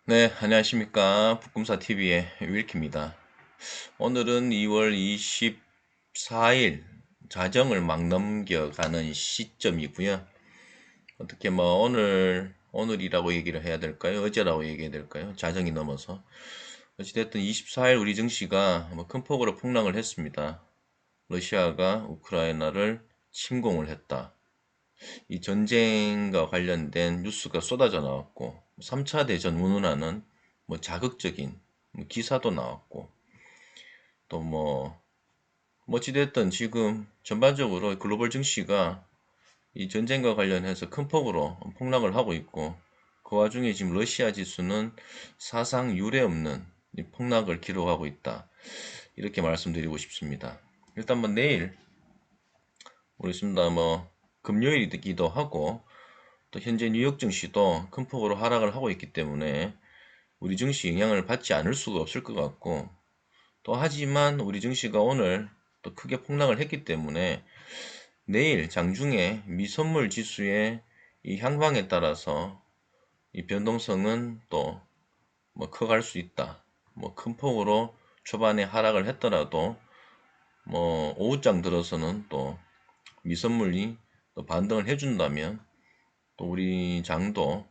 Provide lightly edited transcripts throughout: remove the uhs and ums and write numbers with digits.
네, 안녕하십니까. 북금사TV의 윌키입니다. 오늘은 2월 24일 자정을 막 넘겨가는 시점이고요. 어떻게 오늘이라고 얘기를 해야 될까요? 어제라고 얘기해야 될까요? 자정이 넘어서. 어찌됐든 24일 우리 증시가 큰 폭으로 폭락을 했습니다. 러시아가 우크라이나를 침공을 했다. 이 전쟁과 관련된 뉴스가 쏟아져 나왔고 3차 대전 운운하는 자극적인 기사도 나왔고 또 어찌됐든 지금 전반적으로 글로벌 증시가 이 전쟁과 관련해서 큰 폭으로 폭락을 하고 있고 그 와중에 지금 러시아 지수는 사상 유례 없는 이 폭락을 기록하고 있다. 이렇게 말씀드리고 싶습니다. 일단 내일 우리 있습니다. 금요일이기도 하고 또 현재 뉴욕 증시도 큰 폭으로 하락을 하고 있기 때문에 우리 증시 영향을 받지 않을 수가 없을 것 같고 또 하지만 우리 증시가 오늘 또 크게 폭락을 했기 때문에 내일 장중에 미선물 지수의 이 향방에 따라서 이 변동성은 또 커갈 수 있다. 큰 폭으로 초반에 하락을 했더라도 오후장 들어서는 또 미선물이 또 반등을 해준다면 또 우리 장도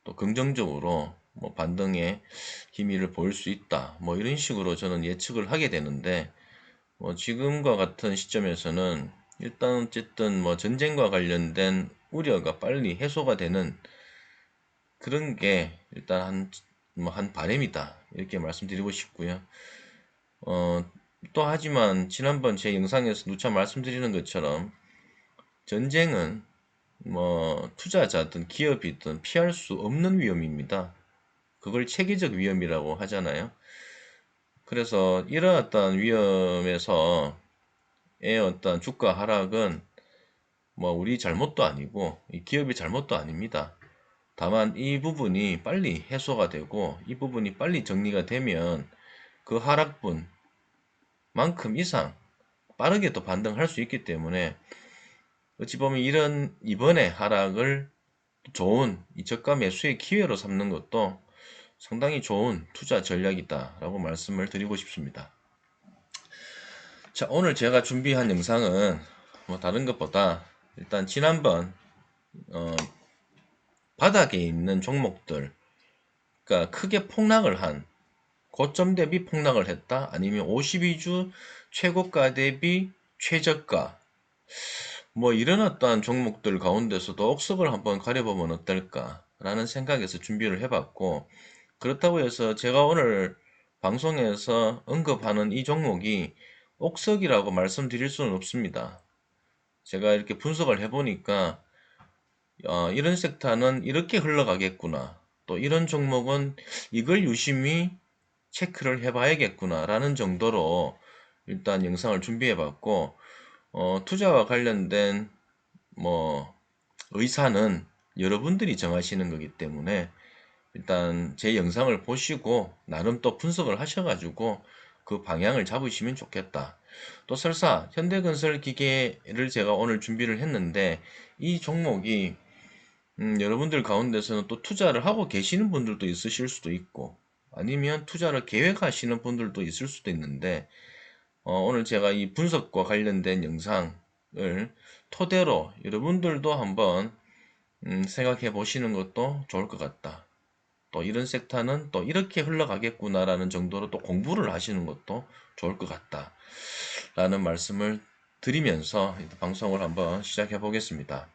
또 긍정적으로 반등의 기미를 보일 수 있다. 이런 식으로 저는 예측을 하게 되는데 지금과 같은 시점에서는 일단 어쨌든 전쟁과 관련된 우려가 빨리 해소가 되는 그런 게 일단 한 바람이다. 이렇게 말씀드리고 싶고요. 어, 또 하지만 지난번 제 영상에서 누차 말씀드리는 것처럼 전쟁은 투자자든 기업이든 피할 수 없는 위험입니다. 그걸 체계적 위험이라고 하잖아요. 그래서 이런 어떤 위험에서의 어떤 주가 하락은 우리 잘못도 아니고 이 기업의 잘못도 아닙니다. 다만 이 부분이 빨리 해소가 되고 이 부분이 빨리 정리가 되면 그 하락분만큼 이상 빠르게 또 반등할 수 있기 때문에 어찌 보면 이런 이번에 하락을 좋은 이 저가 매수의 기회로 삼는 것도 상당히 좋은 투자 전략이다라고 말씀을 드리고 싶습니다. 자, 오늘 제가 준비한 영상은 다른 것보다 일단 지난번 어, 바닥에 있는 종목들, 그러니까 크게 폭락을 한 고점 대비 폭락을 했다, 아니면 52주 최고가 대비 최저가, 이런 어떠한 종목들 가운데서도 억석을 한번 가려보면 어떨까라는 생각에서 준비를 해봤고, 그렇다고 해서 제가 오늘 방송에서 언급하는 이 종목이 옥석이라고 말씀드릴 수는 없습니다. 제가 이렇게 분석을 해보니까 이런 섹터는 이렇게 흘러가겠구나, 또 이런 종목은 이걸 유심히 체크를 해봐야겠구나 라는 정도로 일단 영상을 준비해봤고, 투자와 관련된 뭐 의사는 여러분들이 정하시는 거기 때문에 일단 제 영상을 보시고 나름 또 분석을 하셔가지고 그 방향을 잡으시면 좋겠다. 또 설사 현대건설 기계를 제가 오늘 준비를 했는데 이 종목이 여러분들 가운데서는 또 투자를 하고 계시는 분들도 있으실 수도 있고 아니면 투자를 계획하시는 분들도 있을 수도 있는데 오늘 제가 이 분석과 관련된 영상을 토대로 여러분들도 한번 생각해 보시는 것도 좋을 것 같다. 또 이런 섹터는 또 이렇게 흘러가겠구나라는 정도로 또 공부를 하시는 것도 좋을 것 같다. 라는 말씀을 드리면서 방송을 한번 시작해 보겠습니다.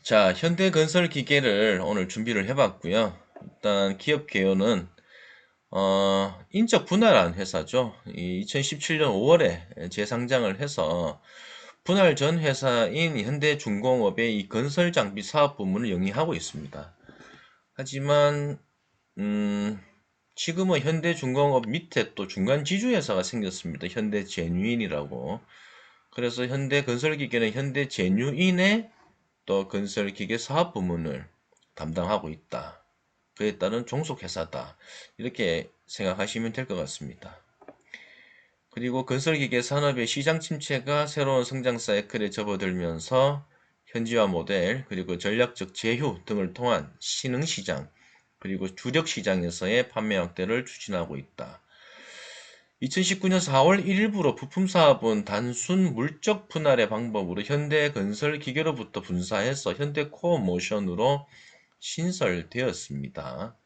자, 현대건설 기계를 오늘 준비를 해봤고요. 일단 기업 개요는 인적 분할한 회사죠. 2017년 5월에 재상장을 해서 분할 전 회사인 현대중공업의 이 건설 장비 사업 부문을 영위하고 있습니다. 하지만 지금은 현대중공업 밑에 또 중간 지주회사가 생겼습니다. 현대제뉴인이라고. 그래서 현대건설기계는 현대제뉴인의 또 건설기계 사업 부문을 담당하고 있다. 그에 따른 종속회사다. 이렇게 생각하시면 될 것 같습니다. 그리고 건설기계 산업의 시장 침체가 새로운 성장 사이클에 접어들면서 현지화 모델, 그리고 전략적 제휴 등을 통한 신흥시장, 그리고 주력 시장에서의 판매 확대를 추진하고 있다. 2019년 4월 1일부로 부품 사업은 단순 물적 분할의 방법으로 현대건설기계로부터 분사해서 현대코어모션으로 신설되었습니다.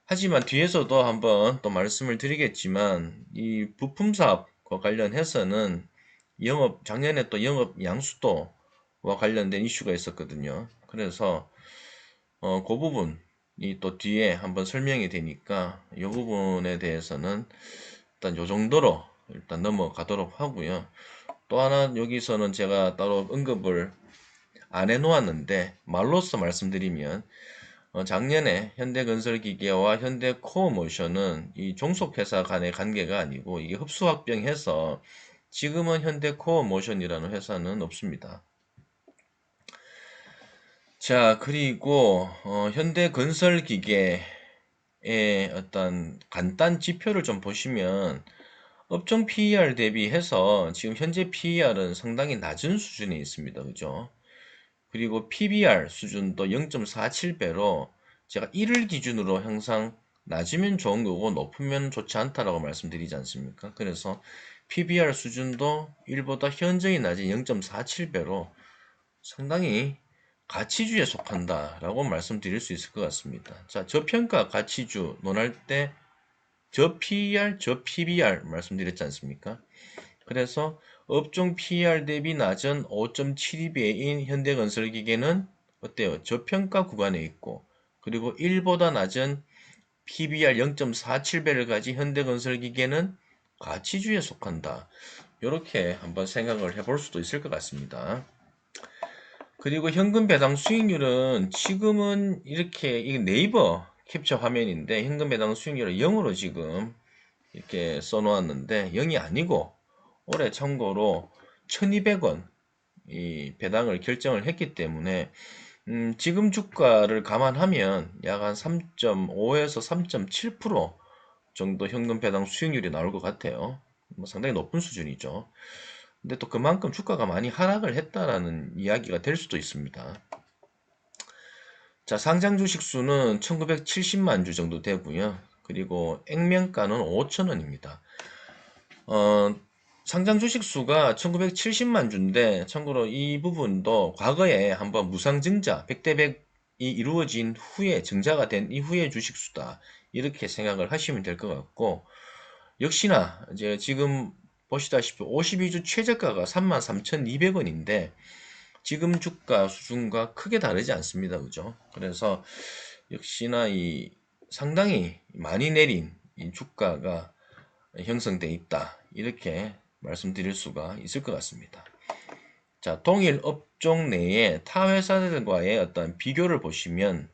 하지만 뒤에서도 한번 또 말씀을 드리겠지만 이 부품 사업과 관련해서는 작년에 또 영업 양수도와 관련된 이슈가 있었거든요. 그래서 그 부분이 또 뒤에 한번 설명이 되니까 이 부분에 대해서는 일단 요 정도로 일단 넘어가도록 하고요. 또 하나 여기서는 제가 따로 언급을 안 해놓았는데 말로써 말씀드리면 작년에 현대건설기계와 현대코어모션은 이 종속회사 간의 관계가 아니고 이게 흡수합병해서 지금은 현대코어모션이라는 회사는 없습니다. 자, 그리고 현대건설기계의 어떤 간단 지표를 좀 보시면 업종 PER 대비해서 지금 현재 PER은 상당히 낮은 수준에 있습니다. 그죠? 그리고 PBR 수준도 0.47배로 제가 1을 기준으로 항상 낮으면 좋은 거고 높으면 좋지 않다라고 말씀드리지 않습니까? 그래서 PBR 수준도 1보다 현저히 낮은 0.47배로 상당히 가치주에 속한다라고 말씀드릴 수 있을 것 같습니다. 자, 저평가 가치주 논할 때 저 PER, 저 PBR 말씀드렸지 않습니까? 그래서 업종 PER 대비 낮은 5.72배인 현대건설기계는 어때요? 저평가 구간에 있고 그리고 1보다 낮은 PBR 0.47배를 가진 현대건설기계는 가치주에 속한다. 이렇게 한번 생각을 해볼 수도 있을 것 같습니다. 그리고 현금 배당 수익률은 지금은 이렇게 이 네이버 캡처 화면인데 현금 배당 수익률을 0으로 지금 이렇게 써놓았는데 0이 아니고 올해 참고로 1200원 이 배당을 결정을 했기 때문에 지금 주가를 감안하면 약 한 3.5에서 3.7% 정도 현금 배당 수익률이 나올 것 같아요. 뭐 상당히 높은 수준이죠. 근데 또 그만큼 주가가 많이 하락을 했다라는 이야기가 될 수도 있습니다. 자, 상장 주식 수는 1970만 주 정도 되고요. 그리고 액면가는 5,000원입니다. 상장 주식 수가 1970만 주인데 참고로 이 부분도 과거에 한번 무상증자 100대 100이 이루어진 후에 증자가 된 이후의 주식 수다 이렇게 생각을 하시면 될 것 같고 역시나 이제 지금 보시다시피 52주 최저가가 33,200원인데 지금 주가 수준과 크게 다르지 않습니다. 그죠? 그래서 역시나 이 상당히 많이 내린 이 주가가 형성돼 있다. 이렇게 말씀드릴 수가 있을 것 같습니다. 자, 동일 업종 내에 타 회사들과의 어떤 비교를 보시면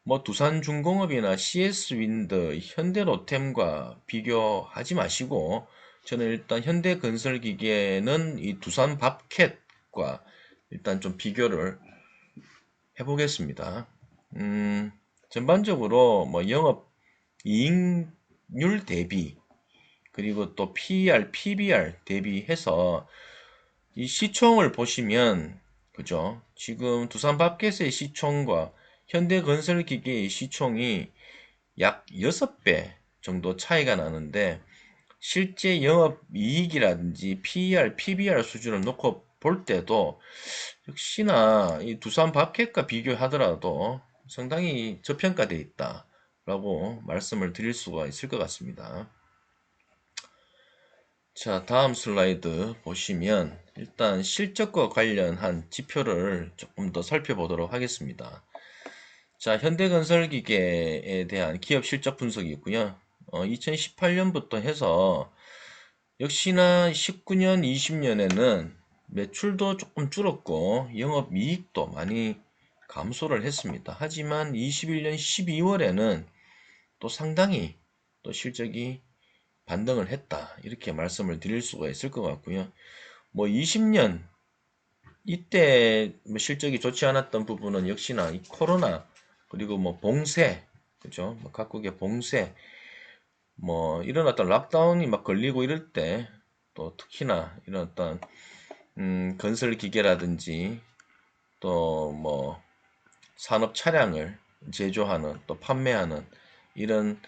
뭐 두산중공업이나 CS윈드, 현대로템과 비교하지 마시고 저는 일단 현대건설기계는 이 두산밥캣과 일단 좀 비교를 해보겠습니다. 전반적으로 뭐 영업 이익률 대비 그리고 또 PER, PBR 대비해서 이 시총을 보시면 그죠? 지금 두산밥켓의 시총과 현대건설기계의 시총이 약 6배 정도 차이가 나는데 실제 영업이익이라든지 PER, PBR 수준을 놓고 볼 때도 역시나 이 두산밥켓과 비교하더라도 상당히 저평가되어 있다라고 말씀을 드릴 수가 있을 것 같습니다. 자, 다음 슬라이드 보시면 일단 실적과 관련한 지표를 조금 더 살펴보도록 하겠습니다. 자, 현대건설기계에 대한 기업 실적 분석이 있고요. 2018년부터 해서 역시나 19년, 20년에는 매출도 조금 줄었고 영업이익도 많이 감소를 했습니다. 하지만 21년 12월에는 또 상당히 또 실적이 반등을 했다. 이렇게 말씀을 드릴 수가 있을 것 같고요. 뭐 20년 이때 뭐 실적이 좋지 않았던 부분은 역시나 이 코로나 그리고 뭐 봉쇄 그죠? 뭐 각국의 봉쇄 뭐 이런 어떤 락다운이 막 걸리고 이럴 때 또 특히나 이런 어떤 건설 기계라든지 또 뭐 산업 차량을 제조하는 또 판매하는 이런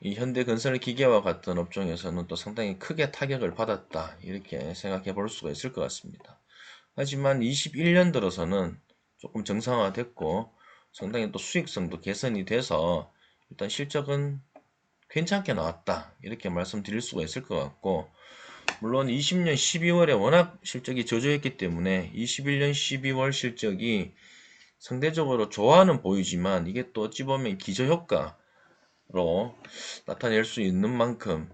이 현대건설기계와 같은 업종에서는 또 상당히 크게 타격을 받았다 이렇게 생각해 볼 수가 있을 것 같습니다. 하지만 21년 들어서는 조금 정상화됐고 상당히 또 수익성도 개선이 돼서 일단 실적은 괜찮게 나왔다 이렇게 말씀드릴 수가 있을 것 같고, 물론 20년 12월에 워낙 실적이 저조했기 때문에 21년 12월 실적이 상대적으로 좋아는 보이지만 이게 또 어찌 보면 기저효과로 나타낼 수 있는 만큼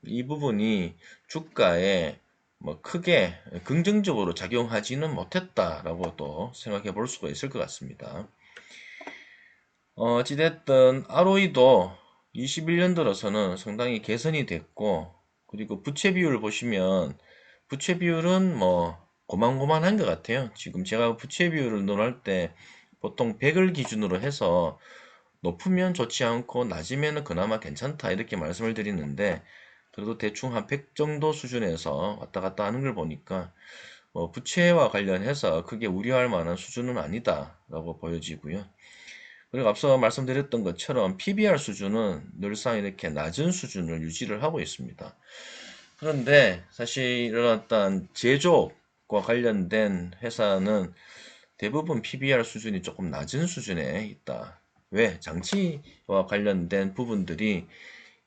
이 부분이 주가에 뭐 크게 긍정적으로 작용하지는 못했다라고 또 생각해 볼 수가 있을 것 같습니다. 어찌됐든 ROE도 21년 들어서는 상당히 개선이 됐고, 그리고 부채 비율을 보시면 부채 비율은 뭐 고만고만한 것 같아요. 지금 제가 부채 비율을 논할 때 보통 100을 기준으로 해서 높으면 좋지 않고 낮으면 그나마 괜찮다 이렇게 말씀을 드리는데, 그래도 대충 한 100 정도 수준에서 왔다 갔다 하는 걸 보니까 뭐 부채와 관련해서 크게 우려할 만한 수준은 아니다라고 보여지고요. 그리고 앞서 말씀드렸던 것처럼 PBR 수준은 늘상 이렇게 낮은 수준을 유지를 하고 있습니다. 그런데 사실 이런 어떤 제조업과 관련된 회사는 대부분 PBR 수준이 조금 낮은 수준에 있다. 왜? 장치와 관련된 부분들이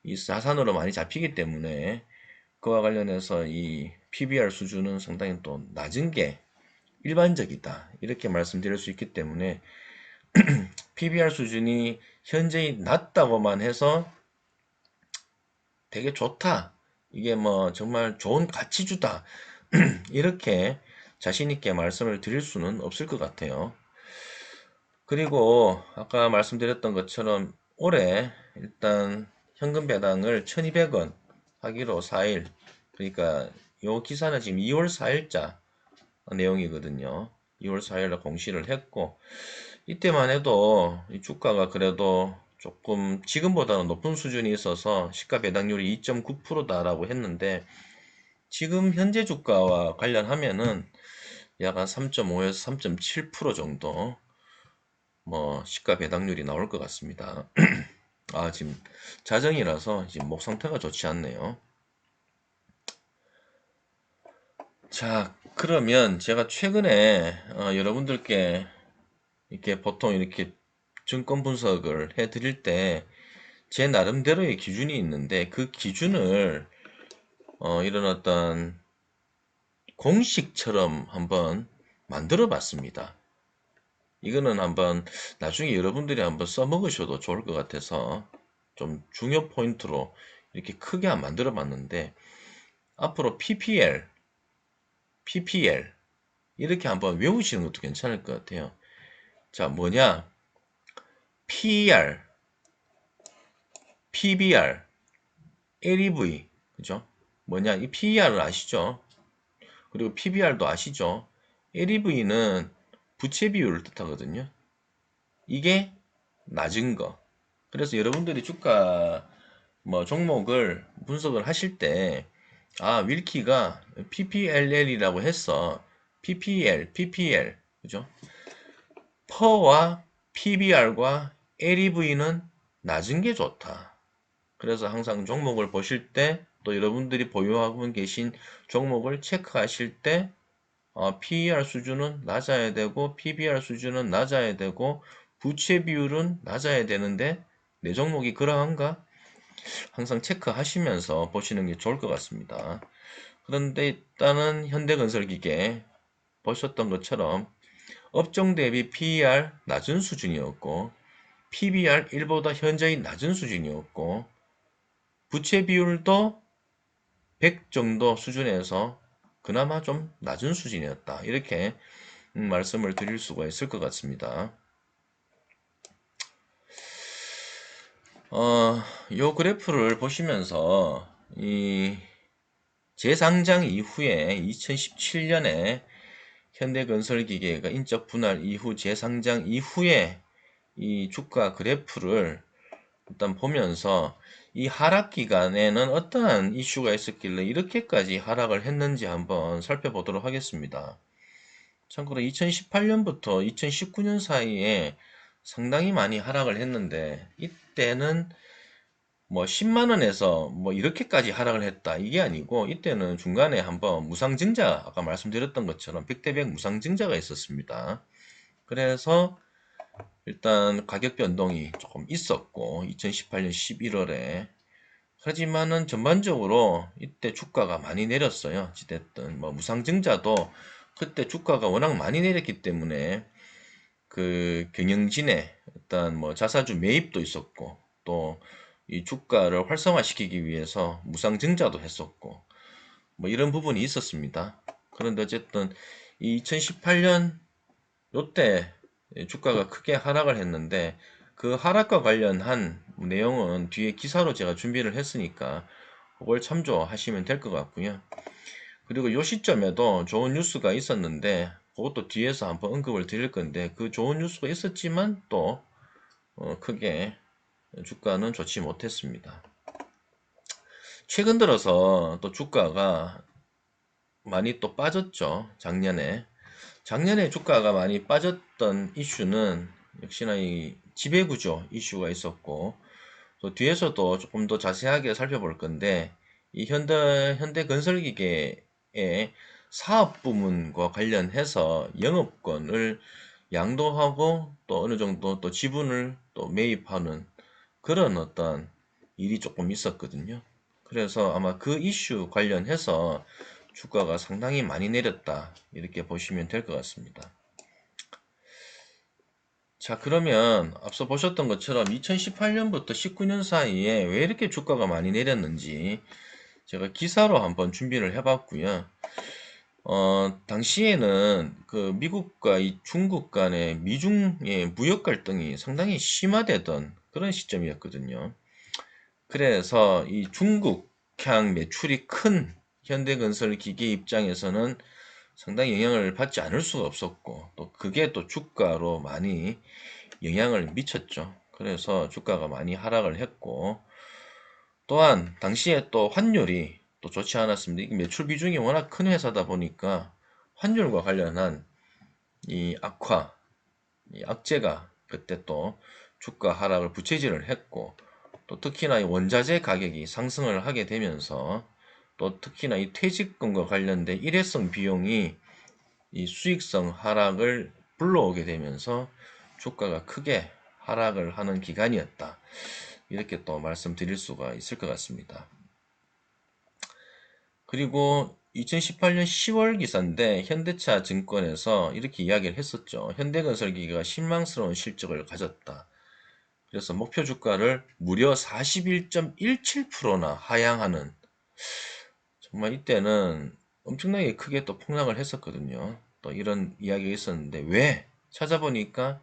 이 자산으로 많이 잡히기 때문에 그와 관련해서 이 PBR 수준은 상당히 또 낮은 게 일반적이다. 이렇게 말씀드릴 수 있기 때문에 PBR 수준이 현재히 낮다고만 해서 되게 좋다. 이게 뭐 정말 좋은 가치주다. 이렇게 자신있게 말씀을 드릴 수는 없을 것 같아요. 그리고 아까 말씀드렸던 것처럼 올해 일단 현금 배당을 1200원 하기로 4일, 그러니까 요 기사는 지금 2월 4일자 내용이거든요. 2월 4일에 공시를 했고, 이때만 해도 이 주가가 그래도 조금 지금보다는 높은 수준이 있어서 시가 배당률이 2.9%다라고 했는데, 지금 현재 주가와 관련하면은 약 한 3.5에서 3.7% 정도 뭐 시가 배당률이 나올 것 같습니다. 아, 지금 자정이라서 지금 목 상태가 좋지 않네요. 자, 그러면 제가 최근에 여러분들께 이렇게 보통 이렇게 증권 분석을 해 드릴 때 제 나름대로의 기준이 있는데, 그 기준을 이런 어떤 공식처럼 한번 만들어 봤습니다. 이거는 한번 나중에 여러분들이 한번 써먹으셔도 좋을 것 같아서 좀 중요 포인트로 이렇게 크게 안 만들어 봤는데, 앞으로 PPL 이렇게 한번 외우시는 것도 괜찮을 것 같아요. 자, 뭐냐? PER, PBR, LEV, 그죠? 뭐냐? 이 PER을 아시죠? 그리고 PBR도 아시죠? LEV는 부채 비율을 뜻하거든요. 이게 낮은 거. 그래서 여러분들이 주가 뭐 종목을 분석을 하실 때, 아, 윌키가 PPLL이라고 했어. PPL, 그죠? 퍼와 PBR과 LEV는 낮은 게 좋다. 그래서 항상 종목을 보실 때, 또 여러분들이 보유하고 계신 종목을 체크하실 때, PER 수준은 낮아야 되고, PBR 수준은 낮아야 되고, 부채 비율은 낮아야 되는데, 내 종목이 그러한가? 항상 체크하시면서 보시는 게 좋을 것 같습니다. 그런데 일단은 현대건설기계 보셨던 것처럼 업종 대비 PER 낮은 수준이었고, PBR 1보다 현저히 낮은 수준이었고, 부채 비율도 100 정도 수준에서 그나마 좀 낮은 수준이었다. 이렇게 말씀을 드릴 수가 있을 것 같습니다. 요 그래프를 보시면서 이 재상장 이후에 2017년에 현대건설기계가 인적 분할 이후 재상장 이후에 이 주가 그래프를 일단 보면서 이 하락 기간에는 어떠한 이슈가 있었길래 이렇게까지 하락을 했는지 한번 살펴보도록 하겠습니다. 참고로 2018년부터 2019년 사이에 상당히 많이 하락을 했는데 이때는 뭐 10만 원에서 뭐 이렇게까지 하락을 했다 이게 아니고 이때는 중간에 한번 무상증자 아까 말씀드렸던 것처럼 100대100 무상증자가 있었습니다. 그래서 일단 가격 변동이 조금 있었고 2018년 11월에 하지만은 전반적으로 이때 주가가 많이 내렸어요. 어찌됐든 뭐 무상증자도 그때 주가가 워낙 많이 내렸기 때문에 그 경영진의 일단 뭐 자사주 매입도 있었고 또 이 주가를 활성화시키기 위해서 무상증자도 했었고 뭐 이런 부분이 있었습니다. 그런데 어쨌든 이 2018년 요때 주가가 크게 하락을 했는데 그 하락과 관련한 내용은 뒤에 기사로 제가 준비를 했으니까 그걸 참조하시면 될 것 같고요. 그리고 요 시점에도 좋은 뉴스가 있었는데 그것도 뒤에서 한번 언급을 드릴 건데 그 좋은 뉴스가 있었지만 또 크게 주가는 좋지 못했습니다. 최근 들어서 또 주가가 많이 또 빠졌죠. 작년에 주가가 많이 빠졌던 이슈는 역시나 이 지배구조 이슈가 있었고 또 뒤에서도 조금 더 자세하게 살펴볼 건데 이 현대건설기계의 사업 부문과 관련해서 영업권을 양도하고 또 어느 정도 또 지분을 또 매입하는 그런 어떤 일이 조금 있었거든요. 그래서 아마 그 이슈 관련해서 주가가 상당히 많이 내렸다 이렇게 보시면 될 것 같습니다. 자, 그러면 앞서 보셨던 것처럼 2018년부터 19년 사이에 왜 이렇게 주가가 많이 내렸는지 제가 기사로 한번 준비를 해봤고요. 당시에는 그 미국과 이 중국 간의 미중의 무역 갈등이 상당히 심화되던 그런 시점이었거든요. 그래서 이 중국향 매출이 큰 현대건설 기계 입장에서는 상당히 영향을 받지 않을 수가 없었고 또 그게 또 주가로 많이 영향을 미쳤죠. 그래서 주가가 많이 하락을 했고 또한 당시에 또 환율이 또 좋지 않았습니다. 이게 매출 비중이 워낙 큰 회사다 보니까 환율과 관련한 이 악화, 이 악재가 그때 또 주가 하락을 부채질을 했고 또 특히나 이 원자재 가격이 상승을 하게 되면서 또 특히나 이 퇴직금과 관련된 일회성 비용이 이 수익성 하락을 불러오게 되면서 주가가 크게 하락을 하는 기간이었다. 이렇게 또 말씀드릴 수가 있을 것 같습니다. 그리고 2018년 10월 기사인데 현대차 증권에서 이렇게 이야기를 했었죠. 현대건설기계가 실망스러운 실적을 가졌다. 그래서 목표 주가를 무려 41.17%나 하향하는 정말 이때는 엄청나게 크게 또 폭락을 했었거든요. 또 이런 이야기가 있었는데 왜? 찾아보니까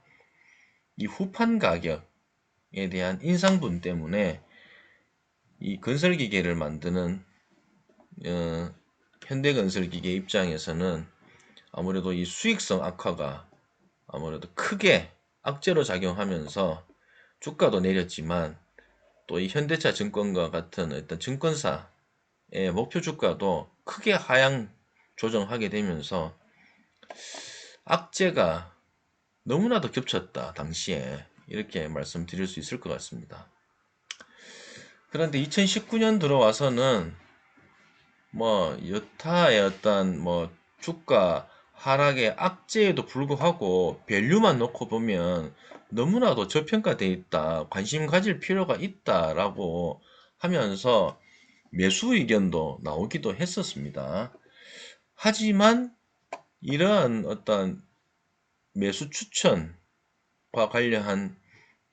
이 후판 가격에 대한 인상분 때문에 이 건설기계를 만드는 어, 현대건설기계 입장에서는 아무래도 이 수익성 악화가 아무래도 크게 악재로 작용하면서 주가도 내렸지만 또 이 현대차 증권과 같은 어떤 증권사의 목표 주가도 크게 하향 조정하게 되면서 악재가 너무나도 겹쳤다 당시에 이렇게 말씀드릴 수 있을 것 같습니다. 그런데 2019년 들어와서는 뭐 여타의 어떤 뭐 주가 하락의 악재에도 불구하고 밸류만 놓고 보면 너무나도 저평가되어 있다. 관심 가질 필요가 있다라고 하면서 매수 의견도 나오기도 했었습니다. 하지만 이러한 어떤 매수 추천과 관련한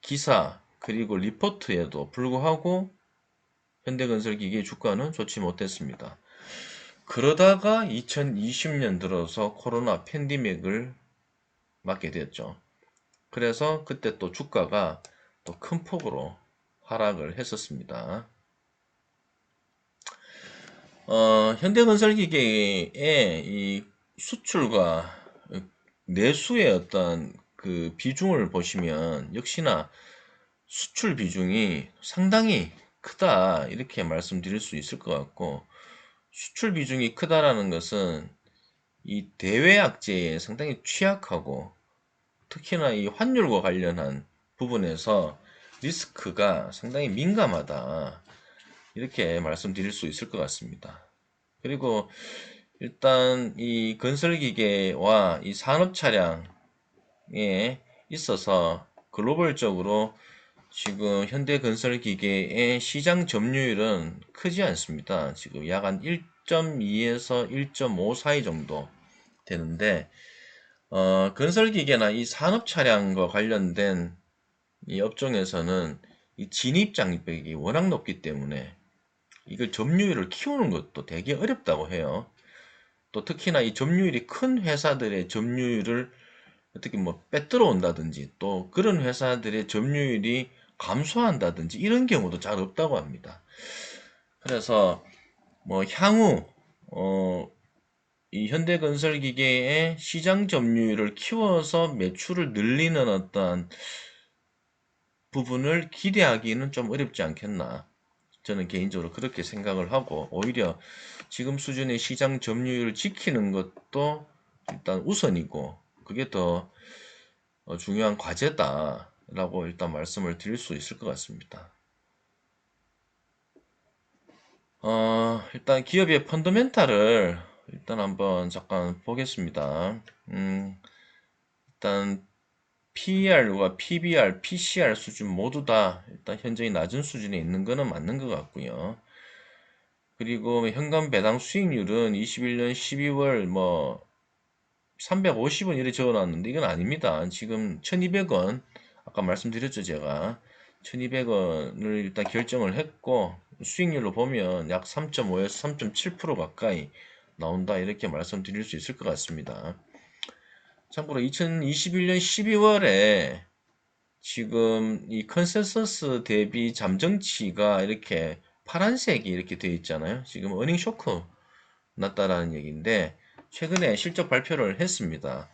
기사 그리고 리포트에도 불구하고 현대건설기계 주가는 좋지 못했습니다. 그러다가 2020년 들어서 코로나 팬데믹을 맞게 되었죠. 그래서 그때 또 주가가 또 큰 폭으로 하락을 했었습니다. 현대건설기계의 이 수출과 내수의 어떤 그 비중을 보시면 역시나 수출 비중이 상당히 크다 이렇게 말씀드릴 수 있을 것 같고 수출 비중이 크다라는 것은 이 대외 악재에 상당히 취약하고 특히나 이 환율과 관련한 부분에서 리스크가 상당히 민감하다. 이렇게 말씀드릴 수 있을 것 같습니다. 그리고 일단 이 건설기계와 이 산업차량에 있어서 글로벌적으로 지금 현대건설기계의 시장 점유율은 크지 않습니다. 지금 약 한 1.2에서 1.5 사이 정도 되는데, 건설기계나 이 산업차량과 관련된 이 업종에서는 이 진입장벽이 워낙 높기 때문에 이걸 점유율을 키우는 것도 되게 어렵다고 해요. 또 특히나 이 점유율이 큰 회사들의 점유율을 어떻게 뭐 빼들어 온다든지 또 그런 회사들의 점유율이 감소한다든지 이런 경우도 잘 없다고 합니다. 그래서 뭐 향후 이 현대건설기계의 시장 점유율을 키워서 매출을 늘리는 어떤 부분을 기대하기는 좀 어렵지 않겠나. 저는 개인적으로 그렇게 생각을 하고 오히려 지금 수준의 시장 점유율을 지키는 것도 일단 우선이고 그게 더 중요한 과제다라고 일단 말씀을 드릴 수 있을 것 같습니다. 일단 기업의 펀더멘탈을 일단 한번 잠깐 보겠습니다. 일단 PER과 PBR, PCR 수준 모두 다 일단 현저히 낮은 수준에 있는 거는 맞는 것 같고요. 그리고 현금 배당 수익률은 21년 12월 뭐 350원 이렇게 적어놨는데 이건 아닙니다. 지금 1200원 아까 말씀드렸죠 제가 1200원을 일단 결정을 했고 수익률로 보면 약 3.5에서 3.7% 가까이 나온다 이렇게 말씀드릴 수 있을 것 같습니다. 참고로 2021년 12월에 지금 이 컨센서스 대비 잠정치가 이렇게 파란색이 이렇게 되어 있잖아요. 지금 어닝 쇼크 났다라는 얘기인데 최근에 실적 발표를 했습니다.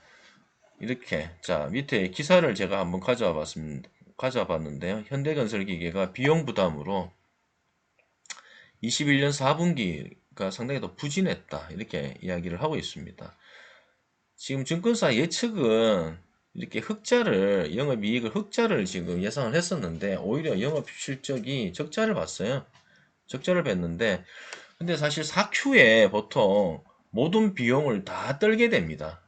이렇게 자 밑에 기사를 제가 한번 가져와 봤는데요. 현대건설기계가 비용 부담으로 21년 4분기가 상당히 더 부진했다 이렇게 이야기를 하고 있습니다. 지금 증권사 예측은 이렇게 영업이익을 흑자를 지금 예상을 했었는데 오히려 영업 실적이 적자를 봤어요. 적자를 뵀는데 근데 사실 4Q에 보통 모든 비용을 다 떨게 됩니다.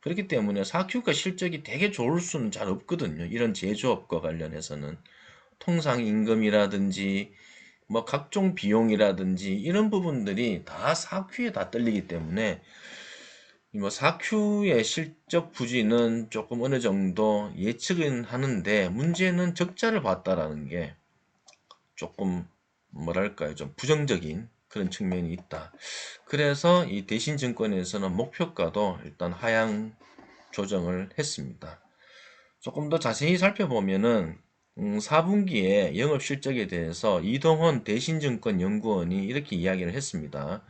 그렇기 때문에 4Q가 실적이 되게 좋을 수는 잘 없거든요. 이런 제조업과 관련해서는. 통상 임금이라든지 뭐 각종 비용이라든지 이런 부분들이 다 4Q에 다 떨리기 때문에 뭐 4Q의 실적 부진은 조금 어느 정도 예측은 하는데 문제는 적자를 봤다라는 게 조금 뭐랄까요 좀 부정적인 그런 측면이 있다. 그래서 이 대신증권에서는 목표가도 일단 하향 조정을 했습니다. 조금 더 자세히 살펴보면은 4분기에 영업 실적에 대해서 이동헌 대신증권 연구원이 이렇게 이야기를 했습니다.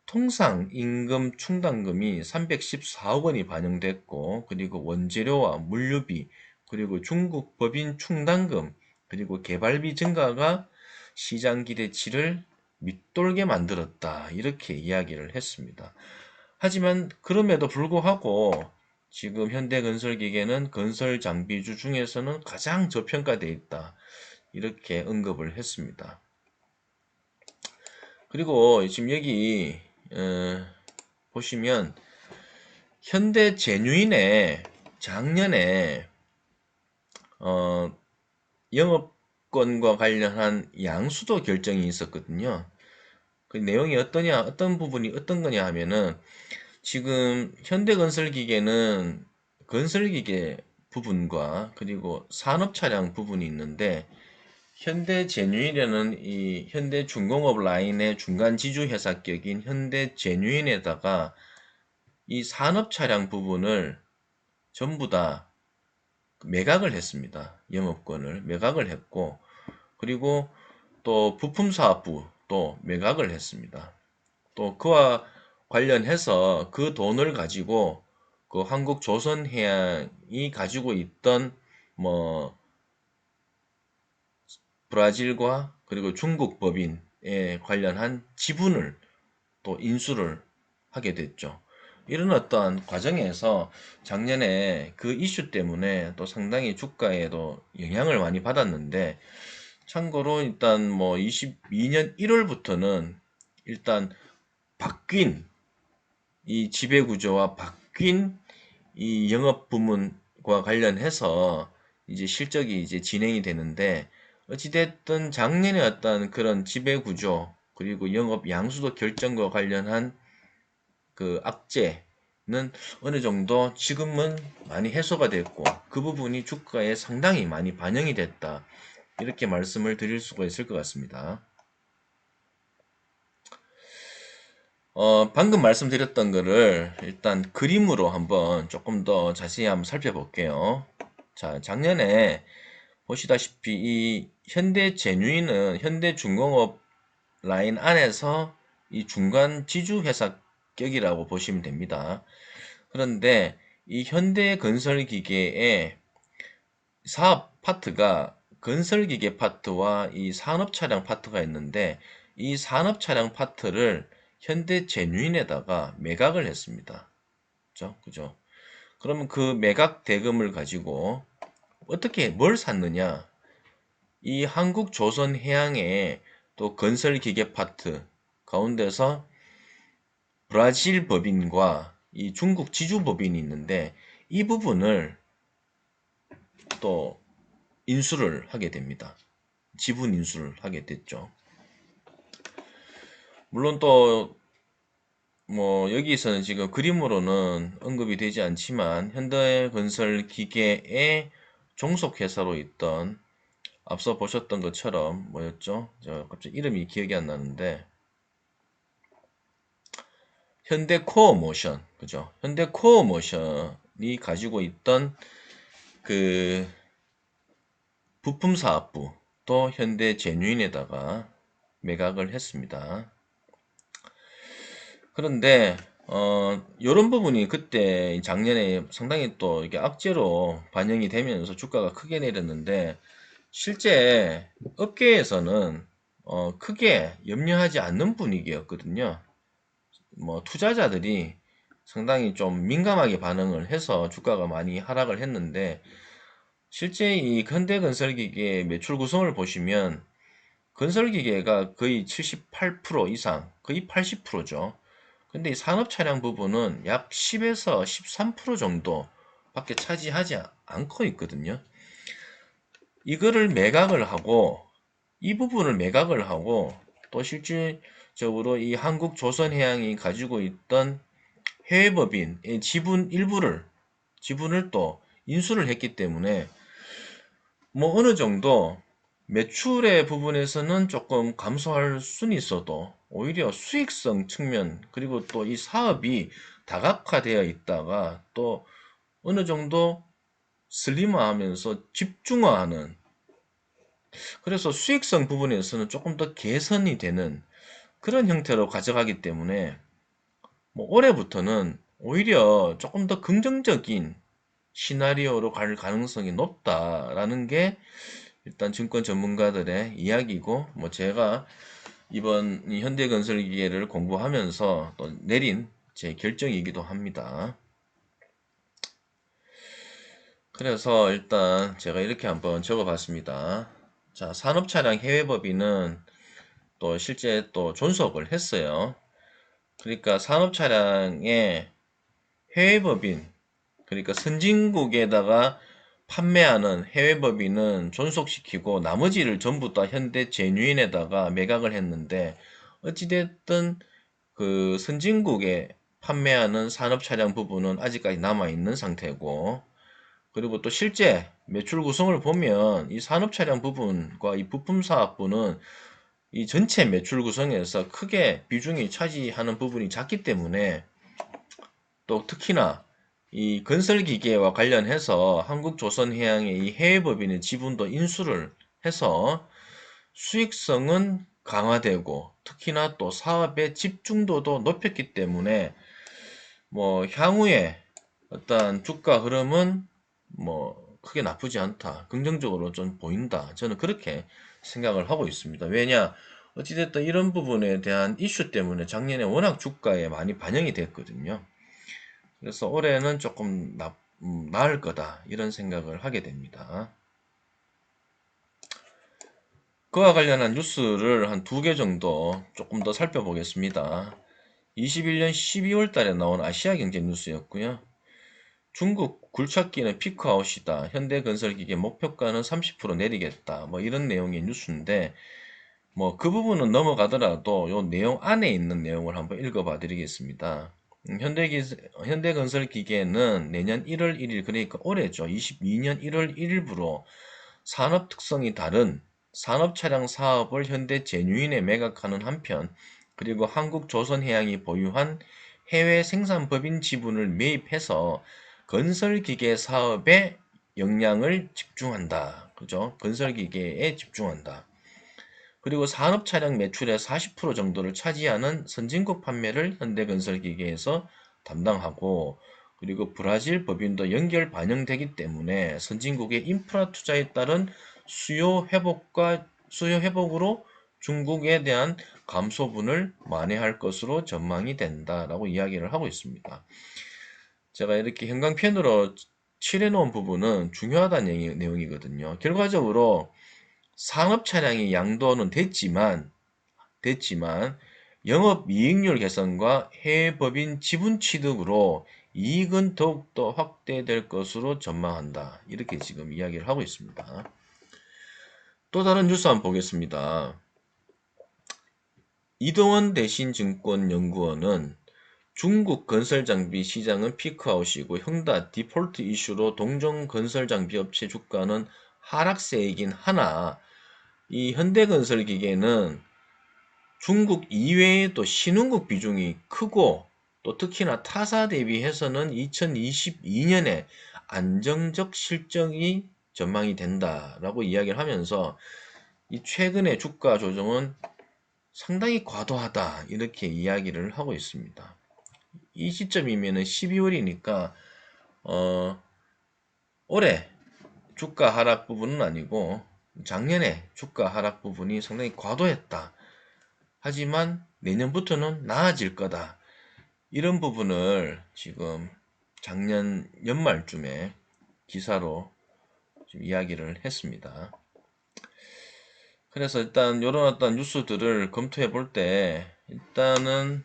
통상 임금 충당금이 314억 원이 반영됐고 그리고 원재료와 물류비 그리고 중국 법인 충당금 그리고 개발비 증가가 시장 기대치를 밑돌게 만들었다 이렇게 이야기를 했습니다. 하지만 그럼에도 불구하고 지금 현대건설기계는 건설 장비주 중에서는 가장 저평가되어 있다 이렇게 언급을 했습니다. 그리고 지금 여기 보시면 현대제뉴인의 작년에 어, 영업권과 관련한 양수도 결정이 있었거든요. 그 내용이 어떤 부분이 어떤 거냐 하면은 지금 현대건설기계는 건설기계 부분과 그리고 산업차량 부분이 있는데 현대제뉴인에는 이 현대중공업 라인의 중간 지주 회사격인 현대제뉴인에다가 이 산업차량 부분을 전부 다 매각을 했습니다. 영업권을 매각을 했고 그리고 또 부품사업부도 매각을 했습니다. 또 그와 관련해서 그 돈을 가지고 그 한국조선해양이 가지고 있던 뭐 브라질과 그리고 중국 법인에 관련한 지분을 또 인수를 하게 됐죠. 이런 어떤 과정에서 작년에 그 이슈 때문에 또 상당히 주가에도 영향을 많이 받았는데, 참고로 일단 뭐 22년 1월부터는 일단 바뀐 이 지배구조와 바뀐 이 영업 부문과 관련해서 이제 실적이 이제 진행이 되는데, 어찌됐든 작년에 어떤 그런 지배구조 그리고 영업 양수도 결정과 관련한 그 악재는 어느 정도 지금은 많이 해소가 됐고, 그 부분이 주가에 상당히 많이 반영이 됐다, 이렇게 말씀을 드릴 수가 있을 것 같습니다. 방금 말씀드렸던 거를 일단 그림으로 한번 조금 더 자세히 한번 살펴볼게요. 자, 작년에 보시다시피 이 현대제뉴인은 현대중공업 라인 안에서 이 중간 지주회사격이라고 보시면 됩니다. 그런데 이 현대건설기계의 사업 파트가 건설기계 파트와 이 산업차량 파트가 있는데, 이 산업차량 파트를 현대제뉴인에다가 매각을 했습니다. 그죠? 그러면 그 매각 대금을 가지고 어떻게 뭘 샀느냐? 이 한국조선해양의 또 건설기계 파트 가운데서 브라질 법인과 이 중국 지주 법인이 있는데, 이 부분을 또 인수를 하게 됩니다. 지분 인수를 하게 됐죠. 물론 또 뭐 여기서는 지금 그림으로는 언급이 되지 않지만, 현대건설기계의 종속회사로 있던, 앞서 보셨던 것처럼 뭐였죠? 저 갑자기 이름이 기억이 안 나는데, 현대코어모션, 그죠? 현대코어모션이 가지고 있던 그 부품사업부 또 현대제뉴인에다가 매각을 했습니다. 그런데 요런 부분이 그때 작년에 상당히 또 이게 악재로 반영이 되면서 주가가 크게 내렸는데, 실제 업계에서는 크게 염려하지 않는 분위기였거든요. 뭐 투자자들이 상당히 좀 민감하게 반응을 해서 주가가 많이 하락을 했는데, 실제 이 현대건설기계 매출 구성을 보시면 건설기계가 거의 78% 이상, 거의 80%죠. 근데 이 산업차량 부분은 약 10에서 13% 정도밖에 차지하지 않고 있거든요. 이거를 매각을 하고, 이 부분을 매각을 하고, 또 실질적으로 이 한국조선해양이 가지고 있던 해외법인의 지분을 또 인수를 했기 때문에, 뭐 어느 정도 매출의 부분에서는 조금 감소할 수는 있어도 오히려 수익성 측면, 그리고 또 이 사업이 다각화되어 있다가 또 어느 정도 슬림화하면서 집중화하는, 그래서 수익성 부분에서는 조금 더 개선이 되는 그런 형태로 가져가기 때문에, 뭐 올해부터는 오히려 조금 더 긍정적인 시나리오로 갈 가능성이 높다라는 게 일단 증권 전문가들의 이야기고, 뭐 제가 이번 이 현대건설기계를 공부하면서 또 내린 제 결정이기도 합니다. 그래서 일단 제가 이렇게 한번 적어봤습니다. 자, 산업차량 해외법인은 또 실제 또 존속을 했어요. 그러니까 산업차량의 해외법인, 그러니까 선진국에다가 판매하는 해외법인은 존속시키고 나머지를 전부 다 현대제뉴인에다가 매각을 했는데, 어찌됐든 그 선진국에 판매하는 산업차량 부분은 아직까지 남아있는 상태고, 그리고 또 실제 매출 구성을 보면 이 산업차량 부분과 이 부품사업부는 이 전체 매출 구성에서 크게 비중이 차지하는 부분이 작기 때문에, 또 특히나 이 건설기계와 관련해서 한국조선해양의 이 해외법인의 지분도 인수를 해서 수익성은 강화되고, 특히나 또 사업의 집중도도 높였기 때문에 뭐 향후에 어떤 주가 흐름은 뭐 크게 나쁘지 않다, 긍정적으로 좀 보인다, 저는 그렇게 생각을 하고 있습니다. 왜냐, 어찌됐든 이런 부분에 대한 이슈 때문에 작년에 워낙 주가에 많이 반영이 됐거든요. 그래서 올해는 조금 나을 거다 이런 생각을 하게 됩니다. 그와 관련한 뉴스를 한 두 개 정도 조금 더 살펴보겠습니다. 21년 12월 달에 나온 아시아경제 뉴스였고요. 중국 굴착기는 피크아웃이다. 현대건설기계 목표가는 30% 내리겠다. 뭐 이런 내용의 뉴스인데 뭐 그 부분은 넘어가더라도 요 내용 안에 있는 내용을 한번 읽어봐 드리겠습니다. 현대건설기계는 내년 1월 1일 그러니까 올해죠. 22년 1월 1일부로 산업 특성이 다른 산업차량 사업을 현대제뉴인에 매각하는 한편 그리고 한국조선해양이 보유한 해외 생산법인 지분을 매입해서 건설기계 사업에 역량을 집중한다. 그죠? 건설기계에 집중한다. 그리고 산업차량 매출의 40% 정도를 차지하는 선진국 판매를 현대건설기계에서 담당하고 그리고 브라질 법인도 연결 반영되기 때문에 선진국의 인프라 투자에 따른 수요 회복으로 중국에 대한 감소분을 만회할 것으로 전망이 된다라고 이야기를 하고 있습니다. 제가 이렇게 형광펜으로 칠해놓은 부분은 중요하다는 내용이거든요. 결과적으로 산업 차량의 양도는 됐지만 영업이익률 개선과 해외 법인 지분 취득으로 이익은 더욱더 확대될 것으로 전망한다. 이렇게 지금 이야기를 하고 있습니다. 또 다른 뉴스 한번 보겠습니다. 이동원 대신증권연구원은 중국 건설장비 시장은 피크아웃이고 형다 디폴트 이슈로 동종 건설장비업체 주가는 하락세이긴 하나 이 현대건설기계는 중국 이외에 또 신흥국 비중이 크고 또 특히나 타사 대비해서는 2022년에 안정적 실적이 전망이 된다라고 이야기를 하면서 이 최근의 주가 조정은 상당히 과도하다 이렇게 이야기를 하고 있습니다. 이 시점이면은 12월이니까 올해 주가 하락 부분은 아니고 작년에 주가 하락 부분이 상당히 과도했다. 하지만 내년부터는 나아질 거다. 이런 부분을 지금 작년 연말쯤에 기사로 좀 이야기를 했습니다. 그래서 일단 이런 어떤 뉴스들을 검토해 볼 때 일단은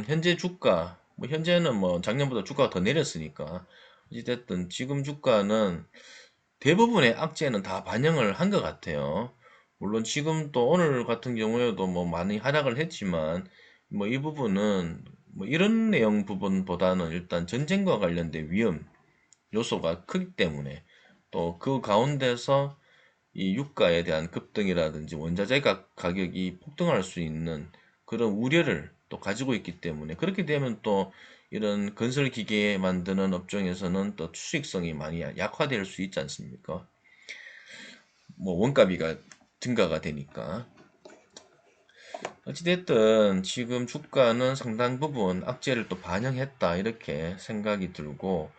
현재 주가 뭐 현재는 뭐 작년보다 주가가 더 내렸으니까 어찌됐든 지금 주가는 대부분의 악재는 다 반영을 한 것 같아요. 물론 지금 또 오늘 같은 경우에도 뭐 많이 하락을 했지만 뭐 이 부분은 뭐 이런 내용 부분보다는 일단 전쟁과 관련된 위험 요소가 크기 때문에 또 그 가운데서 이 유가에 대한 급등이라든지 원자재 가격이 폭등할 수 있는 그런 우려를 또 가지고 있기 때문에 그렇게 되면 또 이런 건설 기계 만드는 업종에서는 또 수익성이 많이 약화될 수 있지 않습니까? 뭐 원가비가 증가가 되니까. 어찌됐든 지금 주가는 상당 부분 악재를 또 반영했다 이렇게 생각이 들고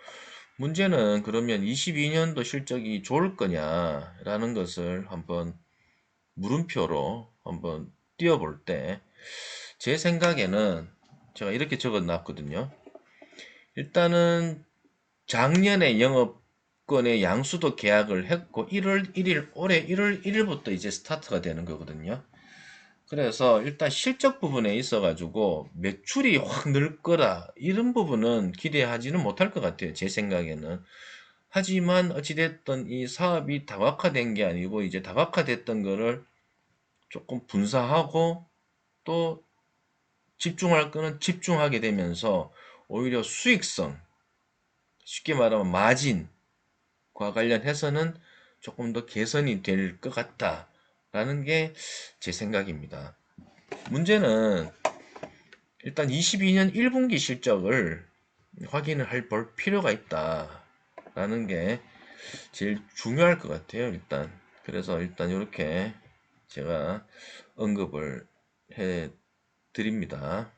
문제는 그러면 22년도 실적이 좋을 거냐라는 것을 한번 물음표로 한번 띄워볼 때 제 생각에는 제가 이렇게 적어 놨거든요. 일단은 작년에 영업권의 양수도 계약을 했고 1월 1일 올해 1월 1일부터 이제 스타트가 되는 거거든요. 그래서 일단 실적 부분에 있어 가지고 매출이 확 늘 거다 이런 부분은 기대하지는 못할 것 같아요. 제 생각에는. 하지만 어찌됐든 이 사업이 다각화된 게 아니고 이제 다각화됐던 거를 조금 분사하고 또 집중할 거는 집중하게 되면서 오히려 수익성, 쉽게 말하면 마진과 관련해서는 조금 더 개선이 될 것 같다라는 게 제 생각입니다. 문제는 일단 22년 1분기 실적을 확인을 볼 필요가 있다라는 게 제일 중요할 것 같아요, 일단. 그래서 일단 이렇게 제가 언급을 해 드립니다.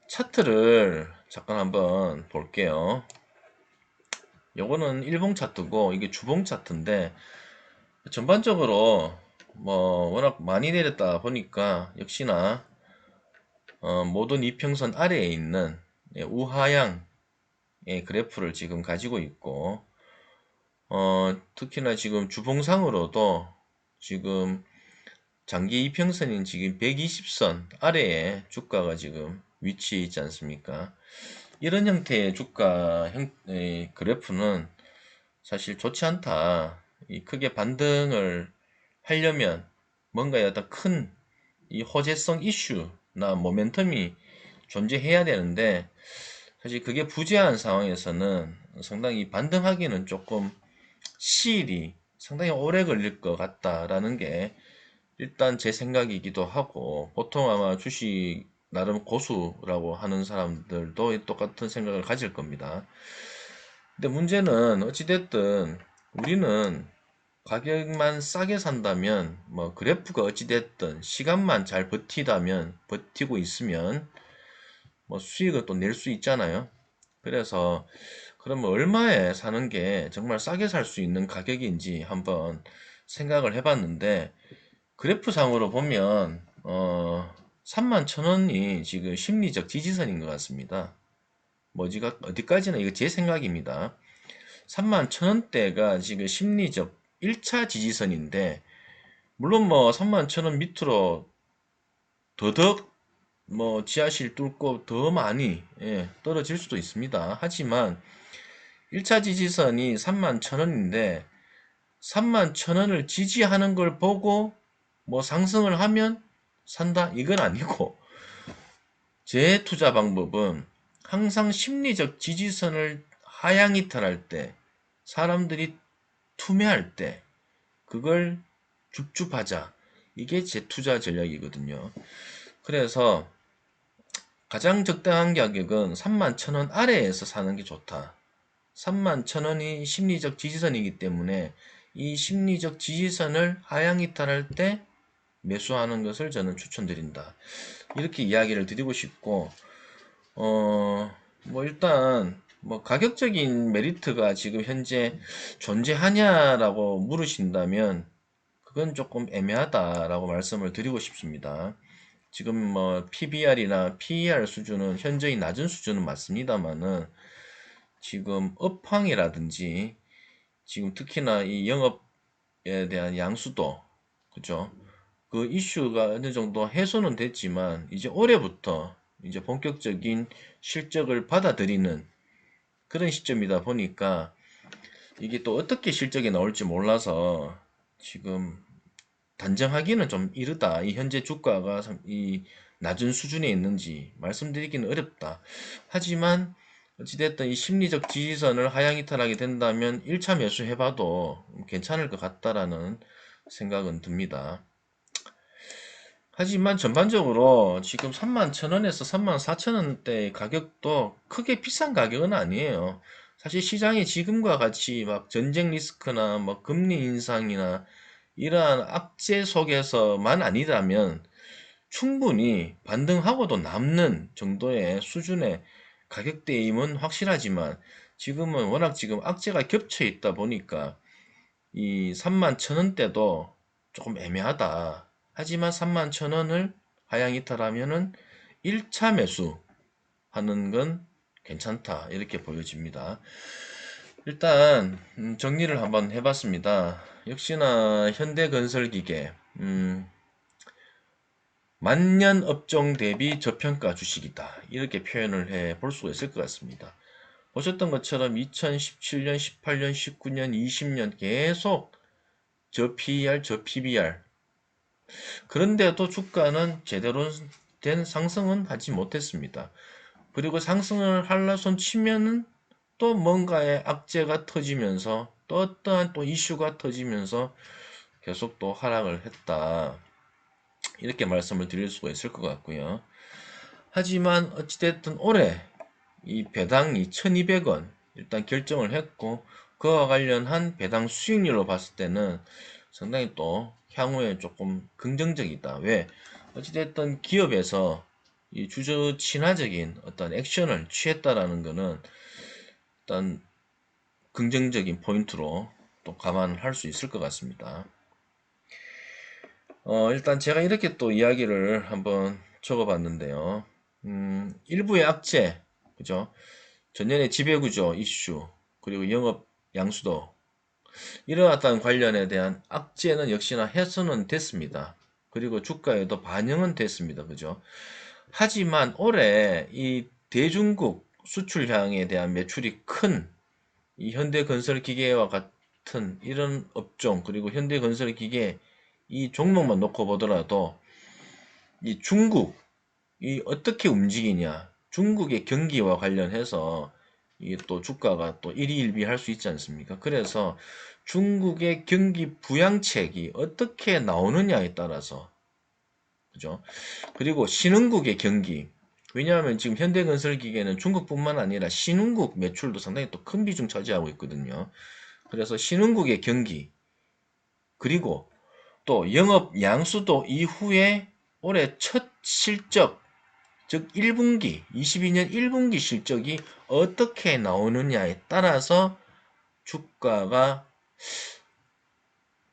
차트를 잠깐 한번 볼게요. 요거는 일봉 차트고 이게 주봉 차트인데 전반적으로 뭐 워낙 많이 내렸다 보니까 역시나 모든 이평선 아래에 있는 우하향의 그래프를 지금 가지고 있고, 특히나 지금 주봉상으로도 지금 장기 이평선인 지금 120선 아래에 주가가 지금 위치해 있지 않습니까? 이런 형태의 주가 그래프는 사실 좋지 않다. 이 크게 반등을 하려면 뭔가 어떤 큰 이 호재성 이슈나 모멘텀이 존재해야 되는데, 사실 그게 부재한 상황에서는 상당히 반등하기는 조금 시일이 상당히 오래 걸릴 것 같다라는 게 일단 제 생각이기도 하고, 보통 아마 주식 나름 고수라고 하는 사람들도 똑같은 생각을 가질 겁니다. 근데 문제는 어찌됐든 우리는 가격만 싸게 산다면, 뭐 그래프가 어찌됐든 시간만 잘 버티고 있으면 뭐 수익을 또 낼 수 있잖아요. 그래서 그러면 얼마에 사는 게 정말 싸게 살 수 있는 가격인지 한번 생각을 해봤는데, 그래프상으로 보면 31,000원이 지금 심리적 지지선인 것 같습니다. 뭐지가 어디까지나 이거 제 생각입니다. 31,000원대가 지금 심리적 1차 지지선인데, 물론 뭐 31,000원 밑으로 더덕 뭐 지하실 뚫고 더 많이 떨어질 수도 있습니다. 하지만 1차 지지선이 31,000원인데 31,000원을 지지하는 걸 보고 뭐 상승을 하면 산다? 이건 아니고, 제 투자 방법은 항상 심리적 지지선을 하향 이탈할 때, 사람들이 투매할 때 그걸 줍줍하자. 이게 제 투자 전략이거든요. 그래서 가장 적당한 가격은 31,000원 아래에서 사는 게 좋다. 31,000원이 심리적 지지선이기 때문에 이 심리적 지지선을 하향 이탈할 때 매수하는 것을 저는 추천드린다. 이렇게 이야기를 드리고 싶고, 뭐 일단 뭐 가격적인 메리트가 지금 현재 존재하냐라고 물으신다면 그건 조금 애매하다라고 말씀을 드리고 싶습니다. 지금 뭐 PBR이나 PER 수준은 현저히 낮은 수준은 맞습니다만은, 지금 업황이라든지 지금 특히나 이 영업에 대한 양수도, 그죠? 그 이슈가 어느 정도 해소는 됐지만 이제 올해부터 이제 본격적인 실적을 받아들이는 그런 시점이다 보니까 이게 또 어떻게 실적이 나올지 몰라서 지금 단정하기는 좀 이르다. 이 현재 주가가 이 낮은 수준에 있는지 말씀드리기는 어렵다. 하지만 어찌됐든 이 심리적 지지선을 하향 이탈하게 된다면 1차 매수 해봐도 괜찮을 것 같다라는 생각은 듭니다. 하지만 전반적으로 지금 31,000원에서 34,000원대의 가격도 크게 비싼 가격은 아니에요. 사실 시장이 지금과 같이 막 전쟁 리스크나 뭐 금리 인상이나 이러한 악재 속에서만 아니라면 충분히 반등하고도 남는 정도의 수준의 가격대임은 확실하지만, 지금은 워낙 지금 악재가 겹쳐 있다 보니까 이 31,000원대도 조금 애매하다. 하지만 31,000원을 하향 이탈하면은 1차 매수하는 건 괜찮다. 이렇게 보여집니다. 일단 정리를 한번 해봤습니다. 역시나 현대건설기계 만년 업종 대비 저평가 주식이다. 이렇게 표현을 해 볼 수가 있을 것 같습니다. 보셨던 것처럼 2017년, 18년, 19년, 20년 계속 저 PER, 저 PBR. 그런데도 주가는 제대로 된 상승은 하지 못했습니다. 그리고 상승을 하려 손 치면은 또 뭔가의 악재가 터지면서 또 어떠한 또 이슈가 터지면서 계속 또 하락을 했다. 이렇게 말씀을 드릴 수가 있을 것 같고요. 하지만 어찌됐든 올해 이 배당이 1200원 일단 결정을 했고, 그와 관련한 배당 수익률로 봤을 때는 상당히 또 향후에 조금 긍정적이다. 왜? 어찌됐든 기업에서 이 주주 친화적인 어떤 액션을 취했다라는 것은 일단 긍정적인 포인트로 또 감안을 할 수 있을 것 같습니다. 일단 제가 이렇게 또 이야기를 한번 적어 봤는데요. 일부의 악재, 그죠? 전년에 지배구조 이슈, 그리고 영업 양수도 이러한 관련에 대한 악재는 역시나 해소는 됐습니다. 그리고 주가에도 반영은 됐습니다. 그죠? 하지만 올해 이 대중국 수출향에 대한 매출이 큰 이 현대건설기계와 같은 이런 업종, 그리고 현대건설기계 이 종목만 놓고 보더라도 이 중국 이 어떻게 움직이냐, 중국의 경기와 관련해서 이게 또 주가가 또 일희일비할 수 있지 않습니까? 그래서 중국의 경기 부양책이 어떻게 나오느냐에 따라서, 그죠? 그리고 신흥국의 경기, 왜냐하면 지금 현대건설기계는 중국뿐만 아니라 신흥국 매출도 상당히 또 큰 비중 차지하고 있거든요. 그래서 신흥국의 경기, 그리고 또 영업 양수도 이후에 올해 첫 실적, 즉 1분기, 22년 1분기 실적이 어떻게 나오느냐에 따라서 주가가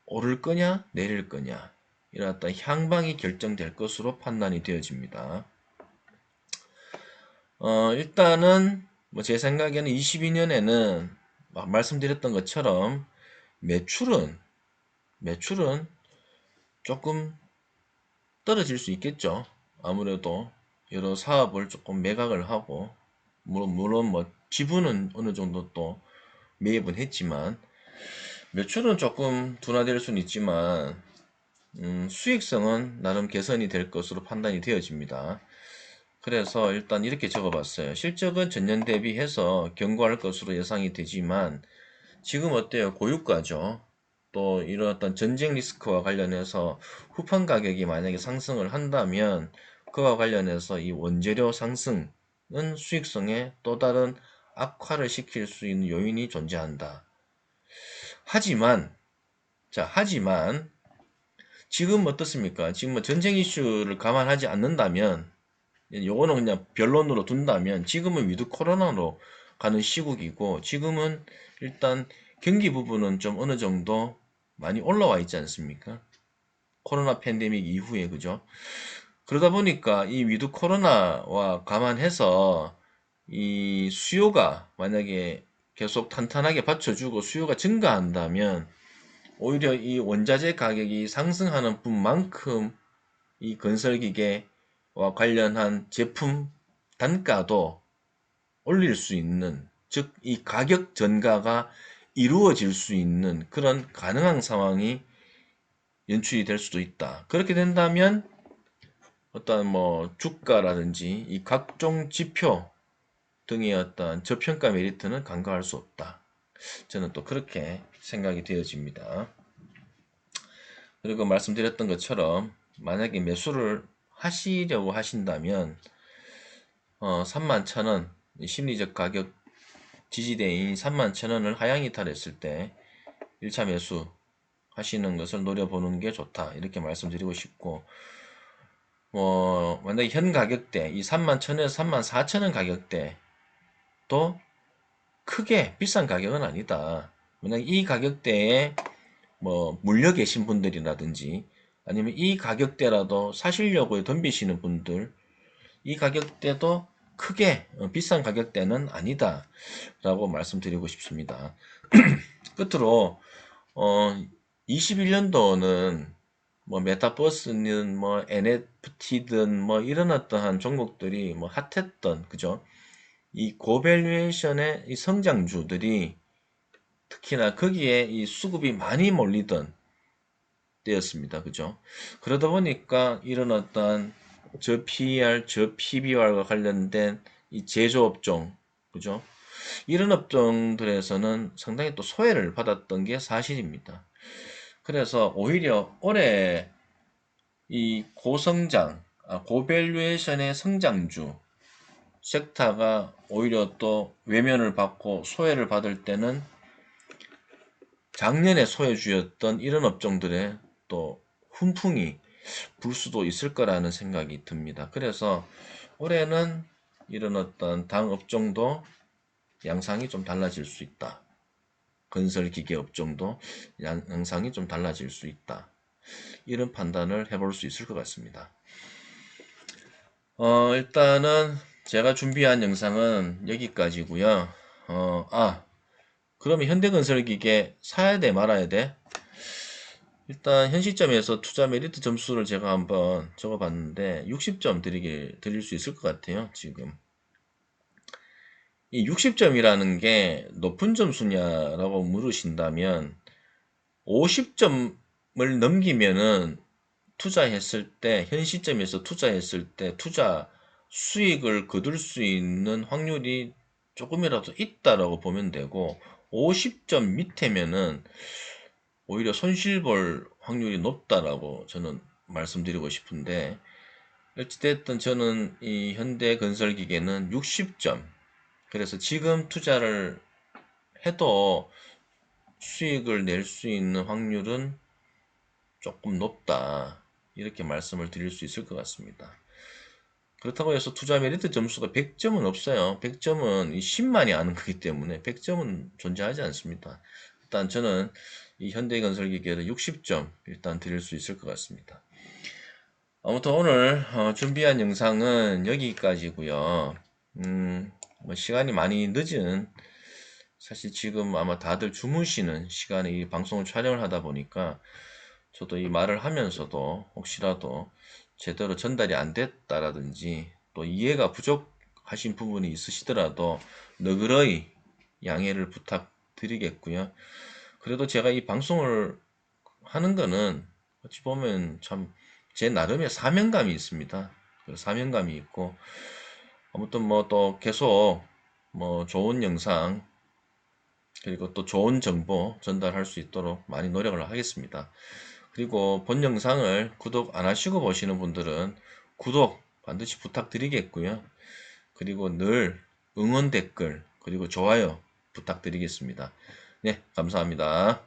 오를 거냐, 내릴 거냐, 이런 어떤 향방이 결정될 것으로 판단이 되어집니다. 일단은 뭐 제 생각에는 22년에는 말씀드렸던 것처럼 매출은 조금 떨어질 수 있겠죠. 아무래도 여러 사업을 조금 매각을 하고, 물론 뭐 지분은 어느 정도 또 매입은 했지만, 매출은 조금 둔화될 수는 있지만, 수익성은 나름 개선이 될 것으로 판단이 되어집니다. 그래서 일단 이렇게 적어봤어요. 실적은 전년 대비해서 견고할 것으로 예상이 되지만, 지금 어때요? 고유가죠. 또 이런 어떤 전쟁 리스크와 관련해서 후판 가격이 만약에 상승을 한다면 그와 관련해서 이 원재료 상승은 수익성에 또 다른 악화를 시킬 수 있는 요인이 존재한다. 하지만 지금 어떻습니까? 지금 뭐 전쟁 이슈를 감안하지 않는다면, 요거는 그냥 변론으로 둔다면 지금은 위드 코로나로 가는 시국이고, 지금은 일단 경기 부분은 좀 어느 정도 많이 올라와 있지 않습니까? 코로나 팬데믹 이후에, 그죠? 그러다 보니까 이 위드 코로나와 감안해서 이 수요가 만약에 계속 탄탄하게 받쳐주고 수요가 증가한다면 오히려 이 원자재 가격이 상승하는 분만큼 이 건설기계와 관련한 제품 단가도 올릴 수 있는, 즉 이 가격 전가가 이루어질 수 있는 그런 가능한 상황이 연출이 될 수도 있다. 그렇게 된다면 어떤 뭐 주가라든지 이 각종 지표 등의 어떤 저평가 메리트는 간과할 수 없다. 저는 또 그렇게 생각이 되어집니다. 그리고 말씀드렸던 것처럼 만약에 매수를 하시려고 하신다면 31,000원 심리적 가격 지지대인 31,000원을 하향 이탈했을 때 1차 매수 하시는 것을 노려보는 게 좋다, 이렇게 말씀드리고 싶고, 뭐 만약에 현 가격대 이 31,000원에서 34,000원 가격대도 크게 비싼 가격은 아니다. 만약 이 가격대에 뭐 물려 계신 분들이라든지 아니면 이 가격대라도 사시려고 덤비시는 분들, 이 가격대도 크게 비싼 가격대는 아니다 라고 말씀드리고 싶습니다. 끝으로 21년도는 뭐 메타버스는 뭐 NFT든 뭐 이런 어떠한 종목들이 뭐 핫했던, 그죠? 이 고밸류에이션의 이 성장주들이 특히나 거기에 이 수급이 많이 몰리던 때였습니다. 그죠? 그러다 보니까 이런 어떤 저 PER, 저 PBR과 관련된 이 제조업종, 그죠? 이런 업종들에서는 상당히 또 소외를 받았던 게 사실입니다. 그래서 오히려 올해 이 고성장, 고밸류에이션의 성장주 섹터가 오히려 또 외면을 받고 소외를 받을 때는 작년에 소외주였던 이런 업종들의 또 훈풍이 불 수도 있을 거라는 생각이 듭니다. 그래서 올해는 이런 어떤 당 업종도 양상이 좀 달라질 수 있다. 건설기계 업종도 양상이 좀 달라질 수 있다. 이런 판단을 해볼 수 있을 것 같습니다. 일단은 제가 준비한 영상은 여기까지고요. 그러면 현대건설기계 사야 돼, 말아야 돼? 일단 현 시점에서 투자 메리트 점수를 제가 한번 적어봤는데 60점 드릴 수 있을 것 같아요. 지금 이 60점이라는 게 높은 점수냐라고 물으신다면 50점을 넘기면은 투자했을 때, 현 시점에서 투자했을 때 투자 수익을 거둘 수 있는 확률이 조금이라도 있다라고 보면 되고, 50점 밑에면은 오히려 손실 볼 확률이 높다라고 저는 말씀드리고 싶은데, 어찌됐든 저는 이 현대건설기계는 60점, 그래서 지금 투자를 해도 수익을 낼 수 있는 확률은 조금 높다. 이렇게 말씀을 드릴 수 있을 것 같습니다. 그렇다고 해서 투자 메리트 점수가 100점은 없어요. 100점은 10만이 아는 거기 때문에 100점은 존재하지 않습니다. 일단 저는 이 현대건설기계를 60점 일단 드릴 수 있을 것 같습니다. 아무튼 오늘 준비한 영상은 여기까지고요. 뭐 시간이 많이 늦은, 사실 지금 아마 다들 주무시는 시간에 이 방송을 촬영을 하다 보니까 저도 이 말을 하면서도 혹시라도 제대로 전달이 안 됐다라든지 또 이해가 부족하신 부분이 있으시더라도 너그러이 양해를 부탁드리겠고요. 그래도 제가 이 방송을 하는 거는 어찌 보면 참 제 나름의 사명감이 있습니다. 그 사명감이 있고, 아무튼 뭐 또 계속 뭐 좋은 영상 그리고 또 좋은 정보 전달할 수 있도록 많이 노력을 하겠습니다. 그리고 본 영상을 구독 안 하시고 보시는 분들은 구독 반드시 부탁드리겠고요. 그리고 늘 응원 댓글 그리고 좋아요 부탁드리겠습니다. 네, 감사합니다.